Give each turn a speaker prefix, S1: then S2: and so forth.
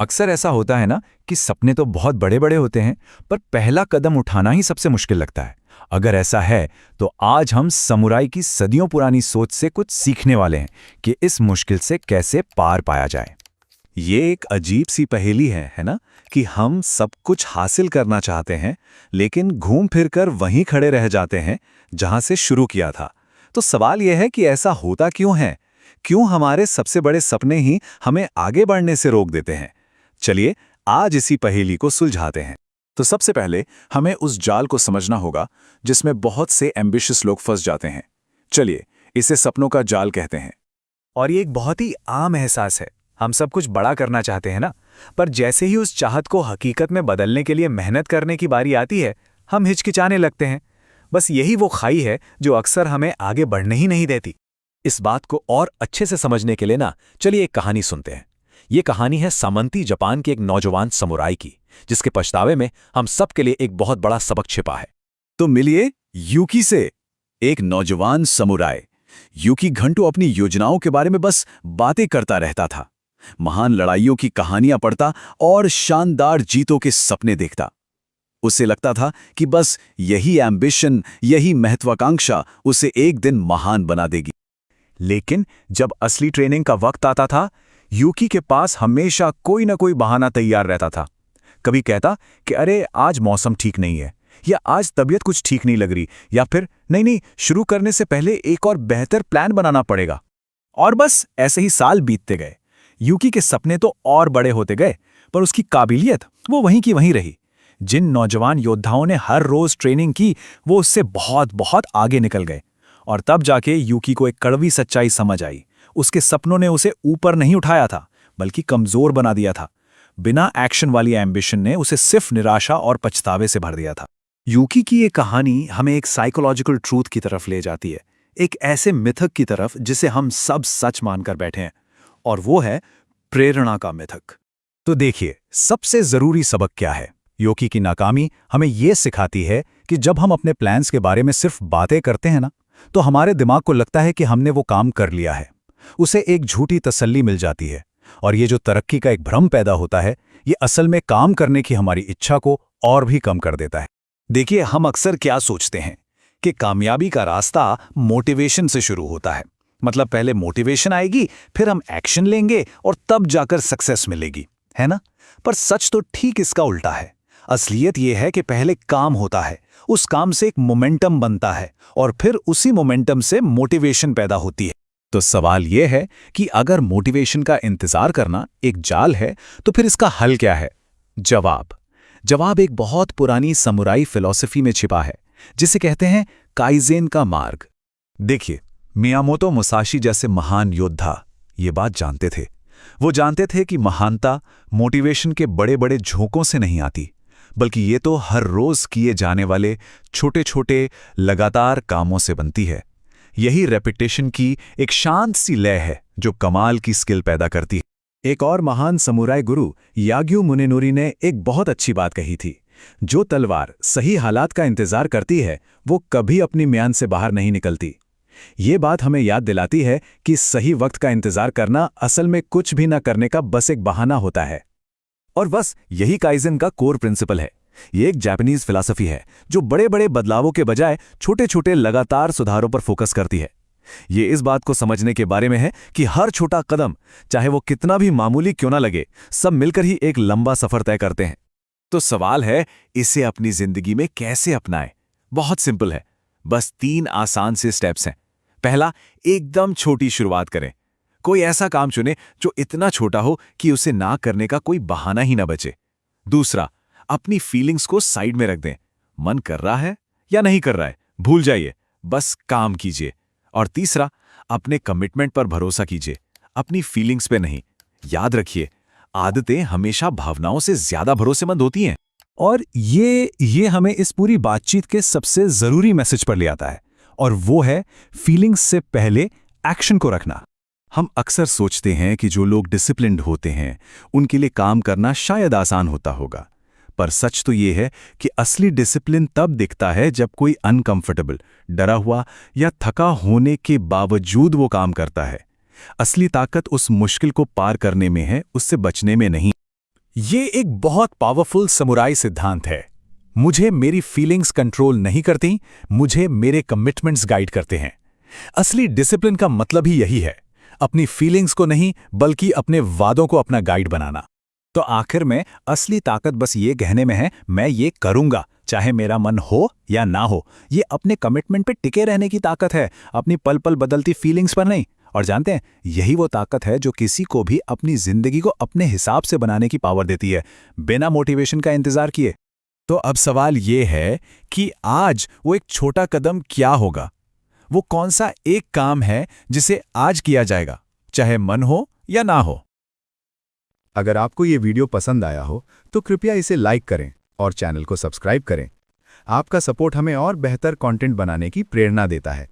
S1: अक्सर ऐसा होता है ना कि सपने तो बहुत बड़े बड़े होते हैं, पर पहला कदम उठाना ही सबसे मुश्किल लगता है। अगर ऐसा है तो आज हम समुराई की सदियों पुरानी सोच से कुछ सीखने वाले हैं कि इस मुश्किल से कैसे पार पाया जाए।
S2: ये एक अजीब सी पहेली है ना? कि हम सब कुछ हासिल करना चाहते हैं, लेकिन घूम फिर कर वहीं खड़े रह जाते हैं जहां से शुरू किया था। तो सवाल यह है कि ऐसा होता क्यों है? क्यों हमारे सबसे बड़े सपने ही हमें आगे बढ़ने से रोक देते हैं? चलिए आज इसी पहेली को सुलझाते हैं। तो सबसे पहले हमें उस जाल को समझना होगा जिसमें बहुत से एम्बिशियस लोग फंस जाते हैं। चलिए इसे सपनों का जाल कहते हैं।
S1: और ये एक बहुत ही आम एहसास है। हम सब कुछ बड़ा करना चाहते हैं ना, पर जैसे ही उस चाहत को हकीकत में बदलने के लिए मेहनत करने की बारी आती है, हम हिचकिचाने लगते हैं। बस यही वो खाई है जो अक्सर हमें आगे बढ़ने ही नहीं देती।
S2: इस बात को और अच्छे से समझने के लिए ना, चलिए एक कहानी सुनते हैं। ये कहानी है सामंती जापान के एक नौजवान समुराई की, जिसके पछतावे में हम सब के लिए एक बहुत बड़ा सबक छिपा है। तो मिलिए यूकी से, एक नौजवान समुराई। यूकी घंटों अपनी योजनाओं के बारे में बस बातें करता रहता था। महान लड़ाइयों की कहानियां पढ़ता और शानदार जीतों के सपने देखता। उसे लगता था कि बस यही एम्बिशन, यही महत्वाकांक्षा उसे एक दिन महान बना देगी।
S1: लेकिन जब असली ट्रेनिंग का वक्त आता था, यूकी के पास हमेशा कोई ना कोई बहाना तैयार रहता था। कभी कहता कि अरे आज मौसम ठीक नहीं है, या आज तबीयत कुछ ठीक नहीं लग रही, या फिर नहीं, शुरू करने से पहले एक और बेहतर प्लान बनाना पड़ेगा। और बस ऐसे ही साल बीतते गए। यूकी के सपने तो और बड़े होते गए, पर उसकी काबिलियत वो वहीं की वहीं रही। जिन नौजवान योद्धाओं ने हर रोज ट्रेनिंग की, वो उससे बहुत बहुत आगे निकल गए। और तब जाके यूकी को एक कड़वी सच्चाई समझ आई। उसके सपनों ने उसे ऊपर नहीं उठाया था, बल्कि कमजोर बना दिया था। बिना एक्शन वाली एम्बिशन ने उसे सिर्फ निराशा और पछतावे से भर दिया था। यूकी की ये कहानी हमें एक साइकोलॉजिकल ट्रूथ की तरफ ले जाती है, एक ऐसे मिथक की तरफ जिसे हम सब सच मानकर बैठे हैं, और वो है प्रेरणा का मिथक। तो देखिए, सबसे जरूरी सबक क्या है? यूकी की नाकामी हमें ये सिखाती है कि जब हम अपने प्लान्स के बारे में सिर्फ बातें करते हैं ना, तो हमारे दिमाग को लगता है कि हमने वो काम कर लिया है। उसे एक झूठी तसल्ली मिल जाती है, और ये जो तरक्की का एक भ्रम पैदा होता है, ये असल में काम करने की हमारी इच्छा को और भी कम कर देता है।
S2: देखिए, हम अक्सर क्या सोचते हैं कि कामयाबी का रास्ता मोटिवेशन से शुरू होता है। मतलब पहले मोटिवेशन आएगी, फिर हम एक्शन लेंगे और तब जाकर सक्सेस मिलेगी, है ना? पर सच तो ठीक इसका उल्टा है। असलियत यह है कि पहले काम होता है, उस काम से एक मोमेंटम बनता है, और फिर उसी मोमेंटम से मोटिवेशन पैदा होती है। तो सवाल यह है कि अगर मोटिवेशन का इंतजार करना एक जाल है, तो फिर इसका हल क्या है? जवाब एक बहुत पुरानी समुराई फिलॉसफी में छिपा है, जिसे कहते हैं काइज़ेन का मार्ग। देखिए, मियामोतो मुसाशी जैसे महान योद्धा ये बात जानते थे। वो जानते थे कि महानता मोटिवेशन के बड़े बड़े झोंकों से नहीं आती, बल्कि ये तो हर रोज किए जाने वाले छोटे छोटे लगातार कामों से बनती है। यही रेपिटेशन की एक शांत सी लय है जो कमाल की स्किल पैदा करती है। एक और महान समुराई गुरु याग्यू मुनेनोरी ने एक बहुत अच्छी बात कही थी, जो तलवार सही हालात का इंतजार करती है, वो कभी अपनी म्यान से बाहर नहीं निकलती। ये बात हमें याद दिलाती है कि सही वक्त का इंतजार करना असल में कुछ भी न करने का बस एक बहाना होता है। और बस यही काइज़ेन का कोर प्रिंसिपल है। ये एक जापानीज फिलॉसफी है जो बड़े बड़े बदलावों के बजाय छोटे छोटे लगातार सुधारों पर फोकस करती है। ये इस बात को समझने के बारे में है कि हर छोटा कदम, चाहे वो कितना भी मामूली क्यों ना लगे, सब मिलकर ही एक लंबा सफर तय करते हैं। तो सवाल है, इसे अपनी जिंदगी में कैसे अपनाएं? बहुत सिंपल है, बस 3 आसान से स्टेप्स हैं। पहला, एकदम छोटी शुरुआत करें। कोई ऐसा काम चुने जो इतना छोटा हो कि उसे ना करने का कोई बहाना ही ना बचे। दूसरा, अपनी फीलिंग्स को साइड में रख दें। मन कर रहा है या नहीं कर रहा है, भूल जाइए, बस काम कीजिए। और तीसरा, अपने कमिटमेंट पर भरोसा कीजिए, अपनी फीलिंग्स पे नहीं। याद रखिए, आदतें हमेशा भावनाओं से ज्यादा भरोसेमंद होती हैं।
S1: और ये हमें इस पूरी बातचीत के सबसे जरूरी मैसेज पर ले आता है, और वो है फीलिंग्स से पहले एक्शन को रखना।
S2: हम अक्सर सोचते हैं कि जो लोग डिसिप्लिन्ड होते हैं उनके लिए काम करना शायद आसान होता होगा, पर सच तो ये है कि असली डिसिप्लिन तब दिखता है जब कोई अनकंफर्टेबल, डरा हुआ या थका होने के बावजूद वो काम करता है। असली ताकत उस मुश्किल को पार करने में है, उससे बचने में नहीं।
S1: ये एक बहुत पावरफुल समुराई सिद्धांत है। मुझे मेरी फीलिंग्स कंट्रोल नहीं करती, मुझे मेरे कमिटमेंट्स गाइड करते हैं। असली डिसिप्लिन का मतलब ही यही है, अपनी फीलिंग्स को नहीं बल्कि अपने वादों को अपना गाइड बनाना।
S2: तो आखिर में असली ताकत बस ये कहने में है, मैं ये करूंगा चाहे मेरा मन हो या ना हो। ये अपने कमिटमेंट पे टिके रहने की ताकत है, अपनी पल पल बदलती फीलिंग्स पर नहीं। और जानते हैं, यही वो ताकत है जो किसी को भी अपनी जिंदगी को अपने हिसाब से बनाने की पावर देती है, बिना मोटिवेशन का इंतजार किए।
S1: तो अब सवाल ये है कि आज वो एक छोटा कदम क्या होगा? वो कौन सा एक काम है जिसे आज किया जाएगा, चाहे मन हो या ना हो?
S3: अगर आपको ये वीडियो पसंद आया हो तो कृपया इसे लाइक करें और चैनल को सब्सक्राइब करें। आपका सपोर्ट हमें और बेहतर कंटेंट बनाने की प्रेरणा देता है।